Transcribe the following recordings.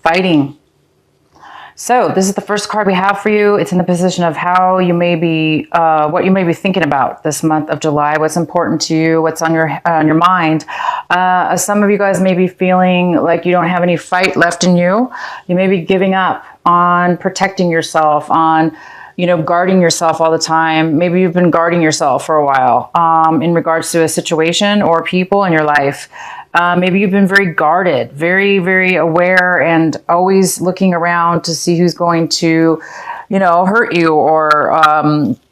fighting. So this is the first card we have for you. It's in the position of how you may be, what you may be thinking about this month of July, what's important to you, what's on your mind. Some of you guys may be feeling like you don't have any fight left in you. You may be giving up on protecting yourself, on, you know, guarding yourself all the time. Maybe you've been guarding yourself for a while in regards to a situation or people in your life. Maybe you've been very guarded, very, very aware and always looking around to see who's going to, you know, hurt you or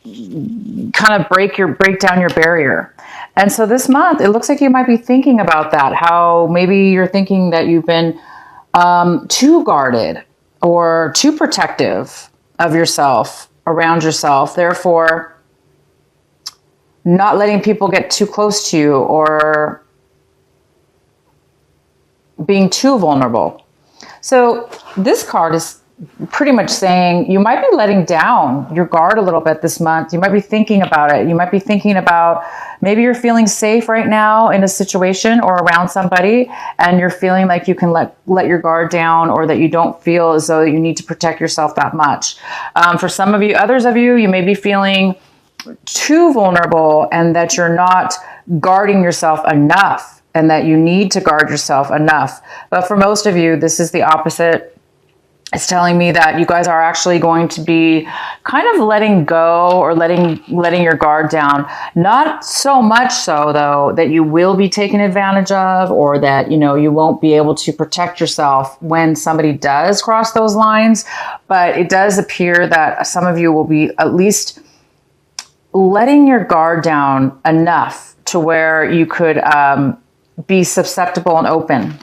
kind of break down your barrier. And so this month, it looks like you might be thinking about that, how maybe you're thinking that you've been too guarded or too protective of yourself, around yourself, therefore not letting people get too close to you or being too vulnerable. So this card is pretty much saying you might be letting down your guard a little bit this month. You might be thinking about it. You might be thinking about maybe you're feeling safe right now in a situation or around somebody, and you're feeling like you can let your guard down, or that you don't feel as though you need to protect yourself that much. For some of you, others of you, you may be feeling too vulnerable and that you're not guarding yourself enough, and that you need to guard yourself enough. But for most of you, this is the opposite. It's telling me that you guys are actually going to be kind of letting go or letting your guard down. Not so much so, though, that you will be taken advantage of, or that, you know, you won't be able to protect yourself when somebody does cross those lines. But it does appear that some of you will be at least letting your guard down enough to where you could be susceptible and open.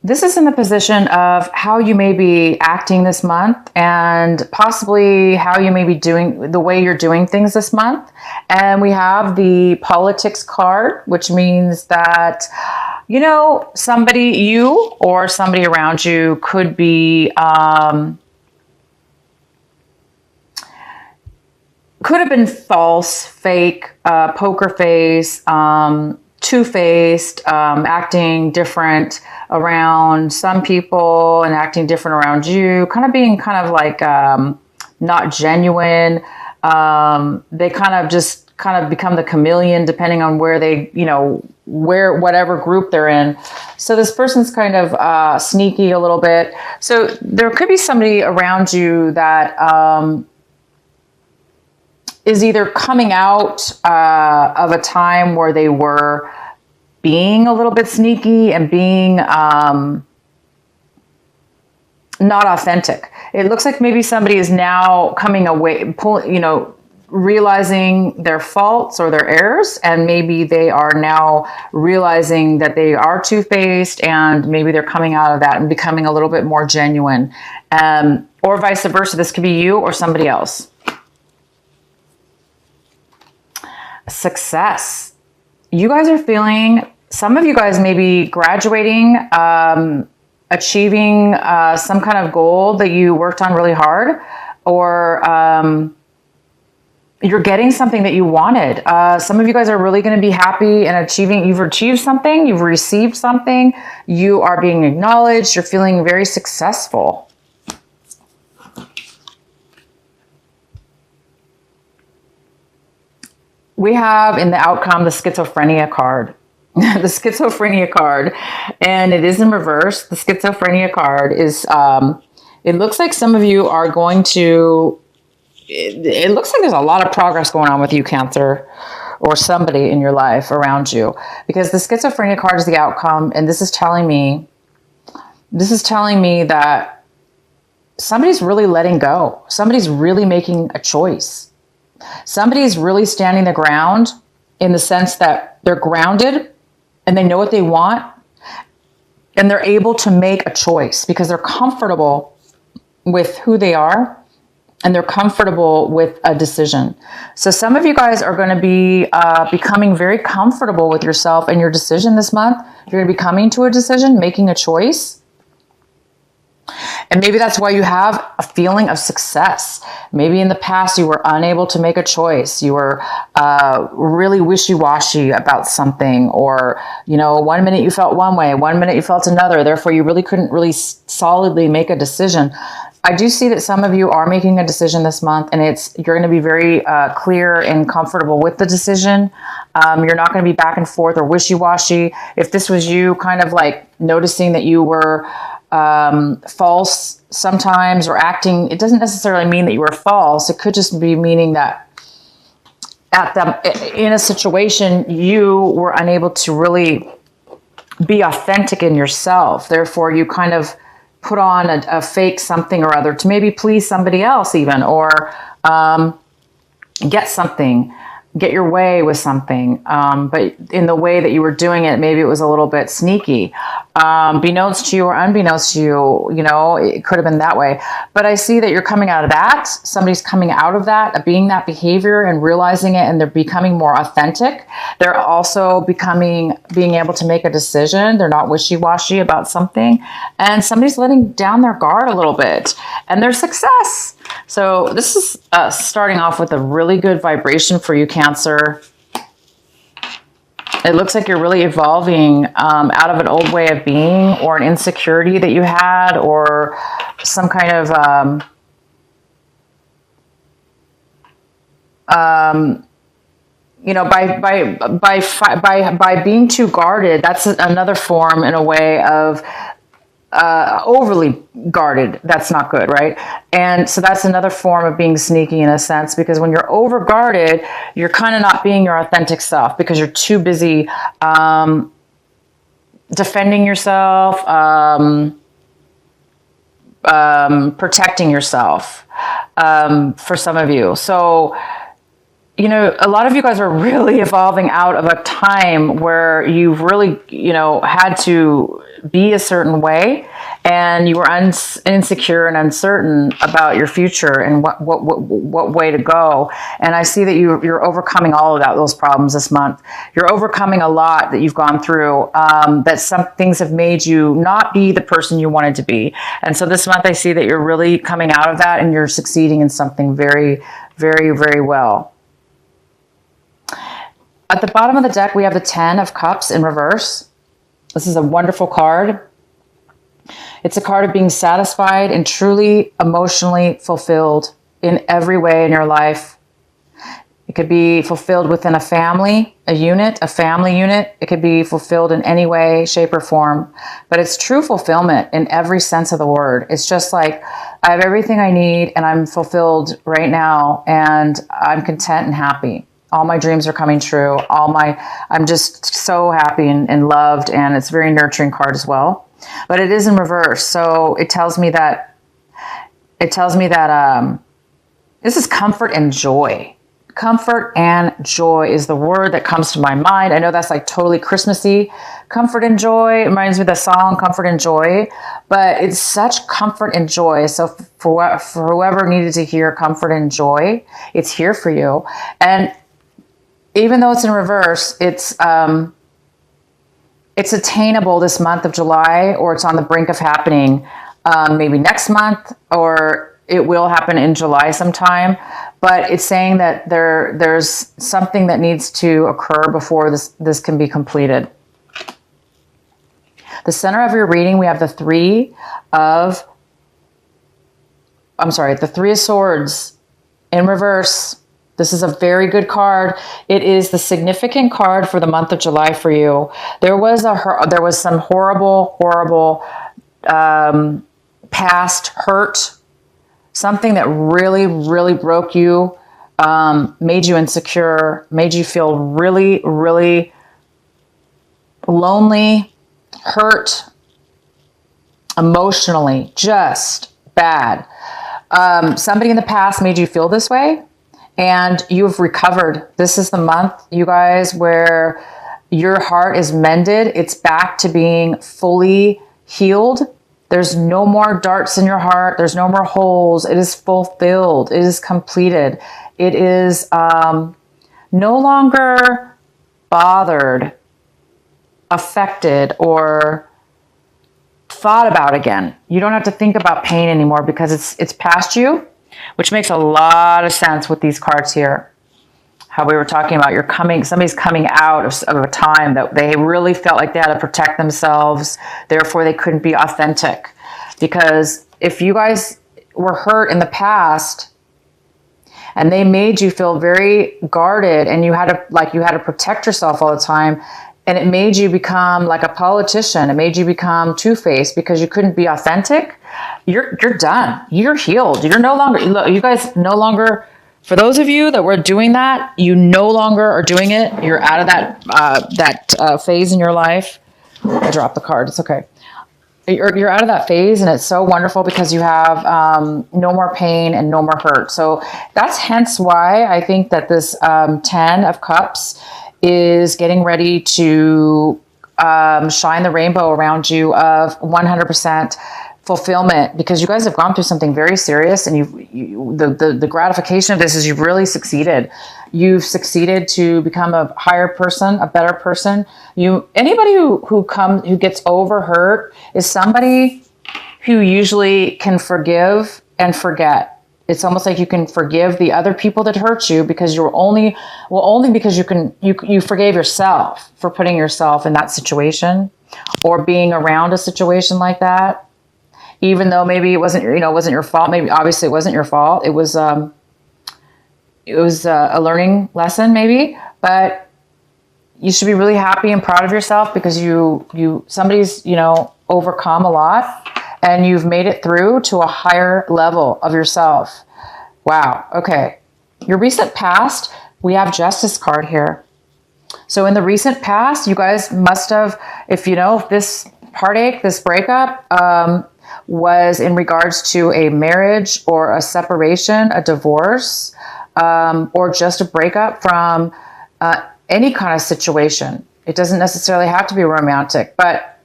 This is in the position of how you may be acting this month, and possibly how you may be doing, the way you're doing things this month. And we have the politics card, which means that, you know, you or somebody around you could be could have been false, fake, poker face, two-faced, acting different around some people and acting different around you, kind of being kind of like not genuine. They kind of become the chameleon depending on where they, you know, whatever group they're in. So this person's kind of sneaky a little bit. So there could be somebody around you that is either coming out of a time where they were being a little bit sneaky and being not authentic. It looks like maybe somebody is now coming away, realizing their faults or their errors, and maybe they are now realizing that they are two-faced, and maybe they're coming out of that and becoming a little bit more genuine, or vice versa. This could be you or somebody else. Success. You guys are feeling, some of you guys may be graduating, achieving some kind of goal that you worked on really hard, or you're getting something that you wanted. Some of you guys are really going to be happy and you've achieved something, you've received something, you are being acknowledged, you're feeling very successful. We have in the outcome the schizophrenia card. The schizophrenia card, and it is in reverse. The schizophrenia card is, it looks like some of you are going to, it looks like there's a lot of progress going on with you, Cancer, or somebody in your life around you, because the schizophrenia card is the outcome, and this is telling me that somebody's really letting go. Somebody's really making a choice. Somebody's really standing the ground in the sense that they're grounded and they know what they want, and they're able to make a choice because they're comfortable with who they are and they're comfortable with a decision. So some of you guys are going to be becoming very comfortable with yourself and your decision this month. You're going to be coming to a decision, making a choice. And maybe that's why you have a feeling of success. Maybe in the past you were unable to make a choice. You were really wishy-washy about something, or, you know, 1 minute you felt one way, 1 minute you felt another. Therefore, you really couldn't really solidly make a decision. I do see that some of you are making a decision this month, and you're going to be very clear and comfortable with the decision. You're not going to be back and forth or wishy-washy. If this was you kind of like noticing that you were false sometimes or acting, it doesn't necessarily mean that you were false. It could just be meaning that in a situation you were unable to really be authentic in yourself. Therefore, you kind of put on a fake something or other to maybe please somebody else even, or get your way with something. But in the way that you were doing it, maybe it was a little bit sneaky. Beknownst to you or unbeknownst to you, you know, it could have been that way. But I see that you're coming out of that. Somebody's coming out of that, being that behavior and realizing it, and they're becoming more authentic. They're also being able to make a decision. They're not wishy-washy about something. And somebody's letting down their guard a little bit, and their success. So this is starting off with a really good vibration for you, Cancer. It looks like you're really evolving out of an old way of being, or an insecurity that you had, or some kind of you know, by being too guarded. That's another form, in a way, of overly guarded. That's not good, right? And so that's another form of being sneaky in a sense, because when you're over guarded, you're kind of not being your authentic self, because you're too busy defending yourself, protecting yourself, for some of you. So, you know, a lot of you guys are really evolving out of a time where you've really, you know, had to be a certain way, and you were insecure and uncertain about your future and what way to go. And I see that you're overcoming all of those problems this month. You're overcoming a lot that you've gone through, that some things have made you not be the person you wanted to be. And so this month I see that you're really coming out of that, and you're succeeding in something very, very, very well. At the bottom of the deck, we have the 10 of Cups in reverse. This is a wonderful card. It's a card of being satisfied and truly emotionally fulfilled in every way in your life. It could be fulfilled within a family unit. It could be fulfilled in any way, shape, or form. But it's true fulfillment in every sense of the word. It's just like, I have everything I need, and I'm fulfilled right now, and I'm content and happy. All my dreams are coming true. I'm just so happy and loved, and it's a very nurturing card as well. But it is in reverse, so it tells me that this is comfort and joy. Comfort and joy is the word that comes to my mind. I know that's like totally Christmassy. Comfort and joy. It reminds me of the song Comfort and Joy, but it's such comfort and joy. So for whoever needed to hear comfort and joy, it's here for you. And even though it's in reverse, it's attainable this month of July, or it's on the brink of happening maybe next month, or it will happen in July sometime. But it's saying that there's something that needs to occur before this can be completed. The center of your reading, we have the Three of Swords in reverse. This is a very good card. It is the significant card for the month of July for you. There was some horrible past hurt, something that really, really broke you, made you insecure, made you feel really, really lonely, hurt, emotionally, just bad. Somebody in the past made you feel this way, and you've recovered. This is the month, you guys, where your heart is mended. It's back to being fully healed. There's no more darts in your heart. There's no more holes. It is fulfilled. It is completed. It is no longer bothered, affected, or thought about again. You don't have to think about pain anymore because it's past you, which makes a lot of sense with these cards here. How we were talking about somebody's coming out of a time that they really felt like they had to protect themselves. Therefore, they couldn't be authentic. Because if you guys were hurt in the past and they made you feel very guarded and you had to protect yourself all the time, and it made you become like a politician, it made you become two-faced because you couldn't be authentic, you're done. You're healed. You're no longer, you guys no longer, for those of you that were doing that, you no longer are doing it. You're out of that phase in your life. I dropped the card. It's okay. You're out of that phase, and it's so wonderful because you have no more pain and no more hurt. So that's hence why I think that this 10 of Cups is getting ready to shine the rainbow around you of 100% fulfillment, because you guys have gone through something very serious, and the gratification of this is you've really succeeded. You've succeeded to become a higher person, a better person. Anybody who gets over hurt is somebody who usually can forgive and forget. It's almost like you can forgive the other people that hurt you because only because you forgave yourself for putting yourself in that situation or being around a situation like that. Even though maybe it wasn't your fault. Maybe obviously it wasn't your fault. It was a learning lesson maybe, but you should be really happy and proud of yourself because somebody's overcome a lot and you've made it through to a higher level of yourself. Wow. Okay. Your recent past, we have Justice card here. So in the recent past, you guys must have, if this heartache, this breakup, was in regards to a marriage or a separation, a divorce, or just a breakup from any kind of situation. It doesn't necessarily have to be romantic, but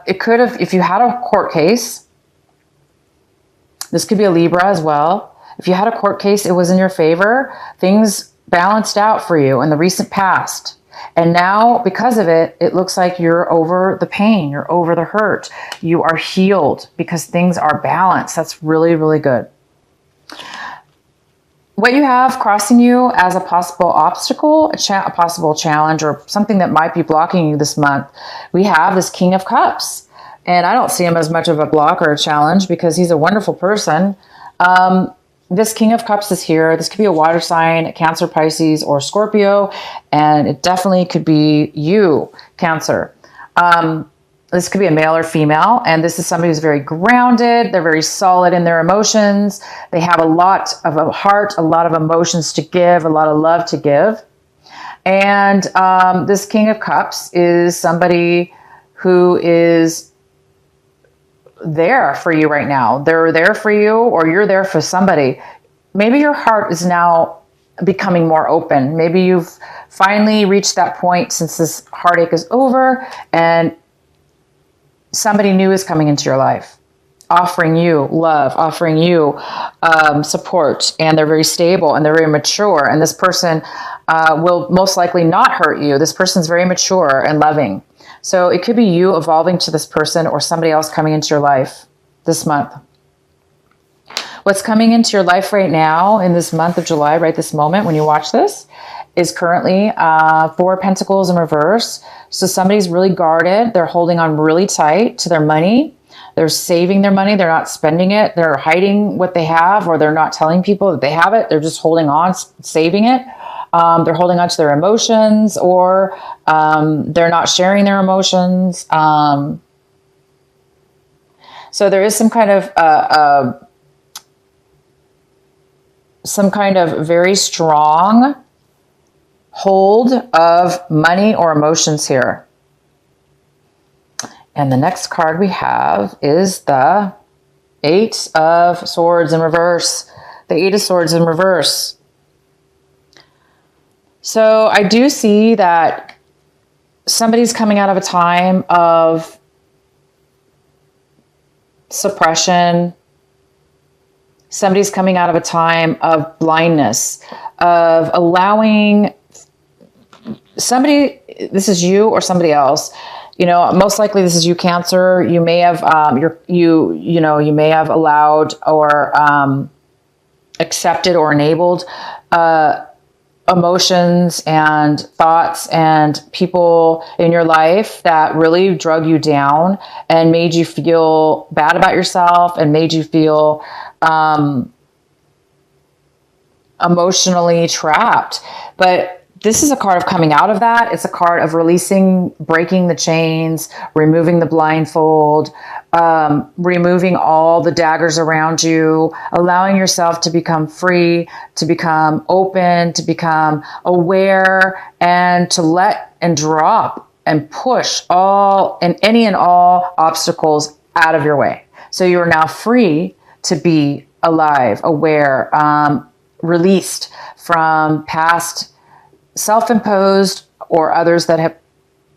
it could have, if you had a court case, this could be a Libra as well. If you had a court case, it was in your favor, things balanced out for you in the recent past. And now, because of it, it looks like you're over the pain, you're over the hurt, you are healed because things are balanced. That's really, really good. What you have crossing you as a possible obstacle, a possible challenge, or something that might be blocking you this month, we have this King of Cups. And I don't see him as much of a block or a challenge because he's a wonderful person. This King of Cups is here. This could be a water sign, Cancer, Pisces, or Scorpio. And it definitely could be you, Cancer. This could be a male or female. And this is somebody who's very grounded. They're very solid in their emotions. They have a lot of a heart, a lot of emotions to give, a lot of love to give. And this King of Cups is somebody who is there for you right now. They're there for you, or you're there for somebody. Maybe your heart is now becoming more open. Maybe you've finally reached that point since this heartache is over and somebody new is coming into your life, offering you love, offering you support, and they're very stable and they're very mature. And this person will most likely not hurt you. This person's very mature and loving. So it could be you evolving to this person or somebody else coming into your life this month. What's coming into your life right now in this month of July, right this moment when you watch this, is currently 4 of Pentacles in reverse. So somebody's really guarded. They're holding on really tight to their money. They're saving their money. They're not spending it. They're hiding what they have, or they're not telling people that they have it. They're just holding on, saving it. They're holding on to their emotions, or they're not sharing their emotions. So there is some kind of very strong hold of money or emotions here. And the next card we have is the 8 of Swords in reverse. The 8 of Swords in reverse. So I do see that somebody's coming out of a time of suppression. Somebody's coming out of a time of blindness, of allowing somebody, this is you or somebody else, most likely this is you, Cancer. You may have, you may have allowed or accepted or enabled emotions and thoughts and people in your life that really drug you down and made you feel bad about yourself and made you feel emotionally trapped. But this is a card of coming out of that. It's a card of releasing, breaking the chains, removing the blindfold, removing all the daggers around you, allowing yourself to become free, to become open, to become aware, and to let and drop and push all and any and all obstacles out of your way. So you are now free to be alive, aware, released from past self-imposed or others that have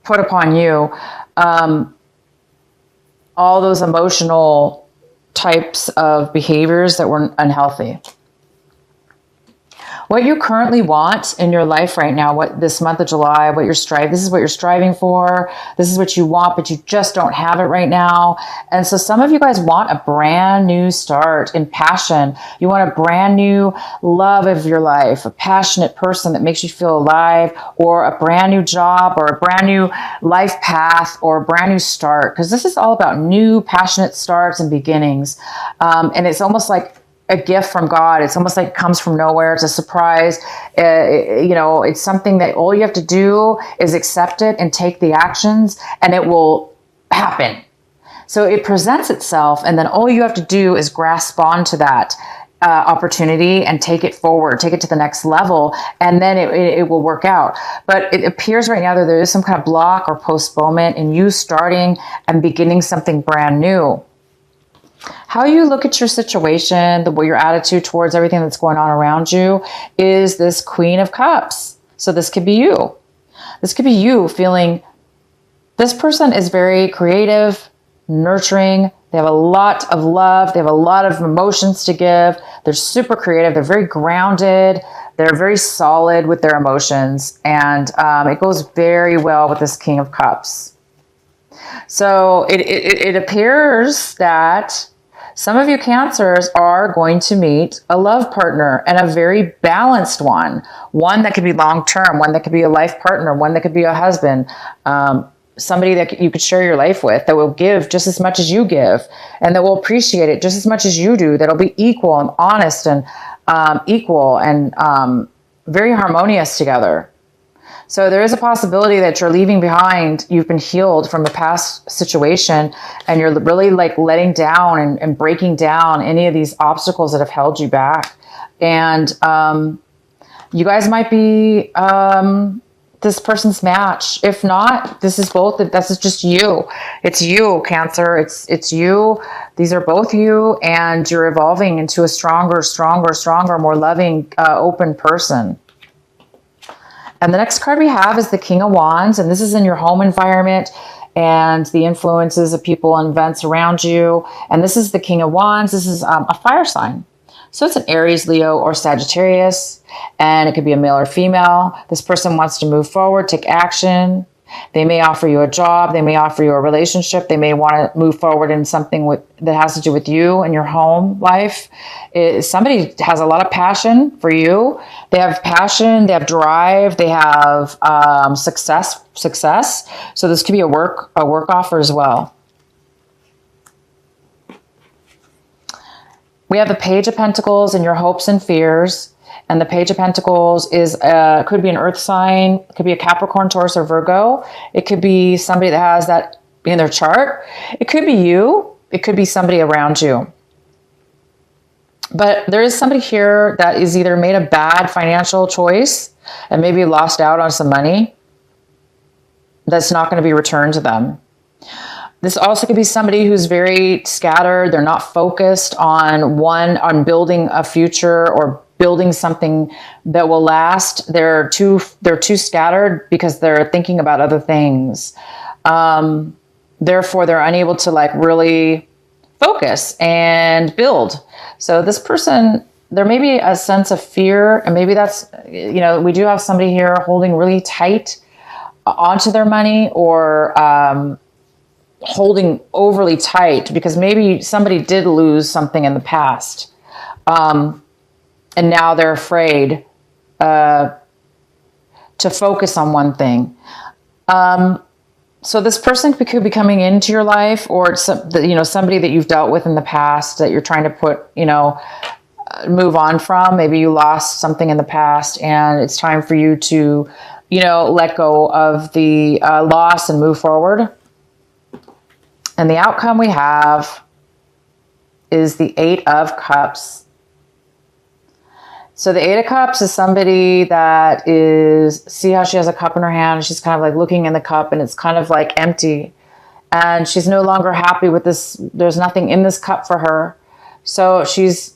put upon you, all those emotional types of behaviors that were unhealthy. What you currently want in your life right now, what this month of July, this is what you're striving for. This is what you want, but you just don't have it right now. And so some of you guys want a brand new start in passion. You want a brand new love of your life, a passionate person that makes you feel alive, or a brand new job, or a brand new life path, or a brand new start. Because this is all about new, passionate starts and beginnings. And it's almost like a gift from God. It's almost like it comes from nowhere. It's a surprise. It's something that all you have to do is accept it and take the actions, and it will happen. So it presents itself, and then all you have to do is grasp onto that opportunity and take it forward, take it to the next level, and then it will work out. But it appears right now that there is some kind of block or postponement in you starting and beginning something brand new. How you look at your situation, your attitude towards everything that's going on around you is this Queen of Cups. So this could be you. This could be you feeling this person is very creative, nurturing. They have a lot of love. They have a lot of emotions to give. They're super creative. They're very grounded. They're very solid with their emotions. And it goes very well with this King of Cups. So it appears that some of you Cancers are going to meet a love partner, and a very balanced one that could be long-term, one that could be a life partner, one that could be a husband, somebody that you could share your life with, that will give just as much as you give, and that will appreciate it just as much as you do, that'll be equal and honest and equal and very harmonious together. So there is a possibility that you're leaving behind, you've been healed from a past situation, and you're really like letting down and breaking down any of these obstacles that have held you back. And you guys might be this person's match. If not, this is just you. It's you, Cancer. It's you. These are both you, and you're evolving into a stronger, more loving, open person. And the next card we have is the King of Wands, and this is in your home environment and the influences of people and events around you. And this is the King of Wands. This is a fire sign. So it's an Aries, Leo, or Sagittarius, and it could be a male or female. This person wants to move forward, take action. They may offer you a job. They may offer you a relationship. They may want to move forward in something that has to do with you and your home life. Somebody has a lot of passion for you. They have passion. They have drive. They have success. So this could be a work offer as well. We have the Page of Pentacles and your hopes and fears. And the Page of Pentacles is could be an earth sign. It could be a Capricorn, Taurus, or Virgo. It could be somebody that has that in their chart. It could be you. It could be somebody around you. But there is somebody here that is either made a bad financial choice and maybe lost out on some money that's not going to be returned to them. This also could be somebody who's very scattered. They're not focused on building a future or building something that will last. They're too scattered because they're thinking about other things. Therefore, they're unable to really focus and build. So this person, there may be a sense of fear, and maybe that's, we do have somebody here holding really tight onto their money or holding overly tight, because maybe somebody did lose something in the past. And now they're afraid to focus on one thing. So this person could be coming into your life, or it's somebody that you've dealt with in the past that you're trying to move on from. Maybe you lost something in the past and it's time for you to, let go of the loss and move forward. And the outcome we have is the 8 of Cups. So the 8 of Cups is somebody that see how she has a cup in her hand, and she's kind of like looking in the cup and it's kind of like empty. And she's no longer happy with this. There's nothing in this cup for her. So she's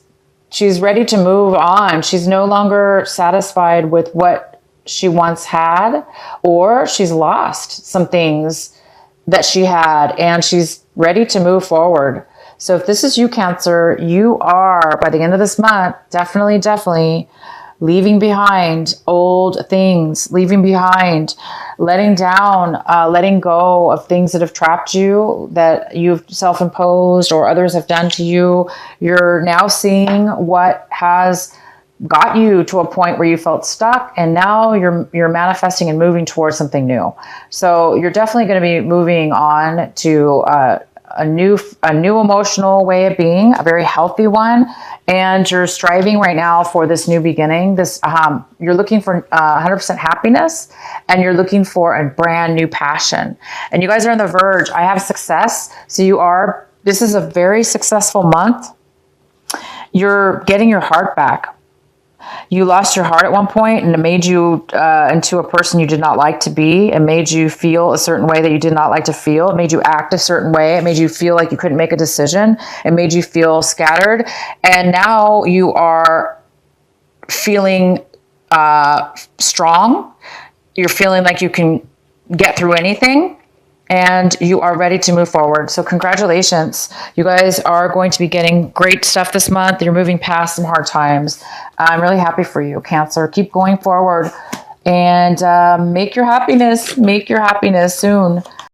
ready to move on. She's no longer satisfied with what she once had, or she's lost some things that she had and she's ready to move forward. So if this is you, Cancer, you are, by the end of this month, definitely leaving behind old things, leaving behind, letting down, letting go of things that have trapped you, that you've self-imposed or others have done to you. You're now seeing what has got you to a point where you felt stuck, and now you're manifesting and moving towards something new. So you're definitely going to be moving on to a new emotional way of being, a very healthy one, and you're striving right now for this new beginning. This you're looking for 100% happiness, and you're looking for a brand new passion. And you guys are on the verge. I have success, so this is a very successful month. You're getting your heart back. You lost your heart at one point, and it made you into a person you did not like to be. It made you feel a certain way that you did not like to feel. It made you act a certain way. It made you feel like you couldn't make a decision. It made you feel scattered. And now you are feeling strong. You're feeling like you can get through anything. And you are ready to move forward. So congratulations. You guys are going to be getting great stuff this month. You're moving past some hard times. I'm really happy for you, Cancer. Keep going forward and make your happiness soon.